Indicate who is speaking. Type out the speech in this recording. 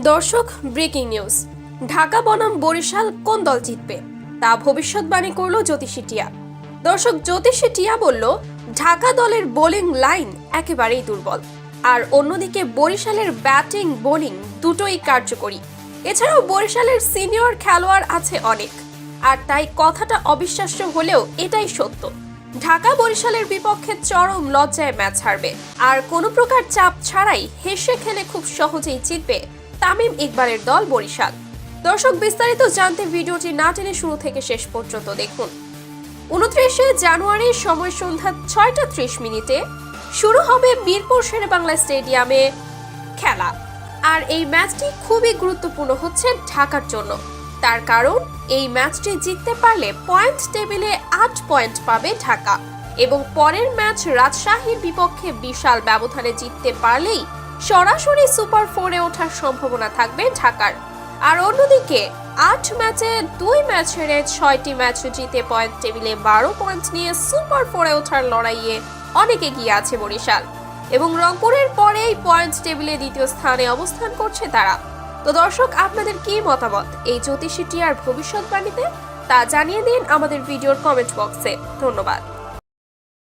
Speaker 1: দর্শক, breaking news. Dhaka বনাম বরিশাল কোন দল জিতবে তা ভবিষ্যৎবাণী করল জ্যোতিষী টিয়া। দর্শক, জ্যোতিষী টিয়া বলল, ঢাকা দলের বোলিং লাইন একেবারেই দুর্বল, আর অন্যদিকে বরিশালের ব্যাটিং বোলিং দুটোই কার্যকরী। এছাড়াও বরিশালের সিনিয়র খেলোয়াড় আছে অনেক, আর তাই কথাটা অবিশ্বাস্য হলেও এটাই সত্য। ঢাকা বরিশালের বিপক্ষে চরম লজ্জায় ম্যাচ হারবে, আর কোনো প্রকার চাপ ছাড়াই হেসে খেলে খুব সহজেই জিতবে তামিম ইকবালের দল বরিশাল। দর্শক, বিস্তারিত জানতে ভিডিওটি না টেনে শুরু থেকে শেষ পর্যন্ত দেখুন। 29 জানুয়ারি সময় সন্ধ্যা 6:30 শুরু হবে বীরপুর শেরেবাংলা স্টেডিয়ামে খেলা। আর এই ম্যাচটি খুবই গুরুত্বপূর্ণ হচ্ছে ঢাকার জন্য। তার কারণ, এই ম্যাচটি জিততে পারলে পয়েন্ট টেবিলে 8 পয়েন্ট পাবে ঢাকা, এবং পরের ম্যাচ রাজশাহীর বিপক্ষে বিশাল ব্যবধানে জিততে পারলেই সরাসরি সুপার 4-এ ওঠার সম্ভাবনা থাকবে ঢাকার। আর অন্যদিকে 8 ম্যাচে 2 ম্যাচ হেরে 6টি ম্যাচ জিতে পয়েন্ট টেবিলে 12 পয়েন্ট নিয়ে সুপার 4-এ ওঠার লড়াইয়ে অনেক এগিয়ে আছে বরিশাল, এবং রংপুরের পরেই পয়েন্ট টেবিলে দ্বিতীয় স্থানে অবস্থান করছে তারা। তো দর্শক, আপনাদের কি মতামত এই জ্যোতিষী টিয়ার ভবিষ্যৎবাণীতে তা জানিয়ে দিন আমাদের ভিডিওর কমেন্ট বক্সে। ধন্যবাদ।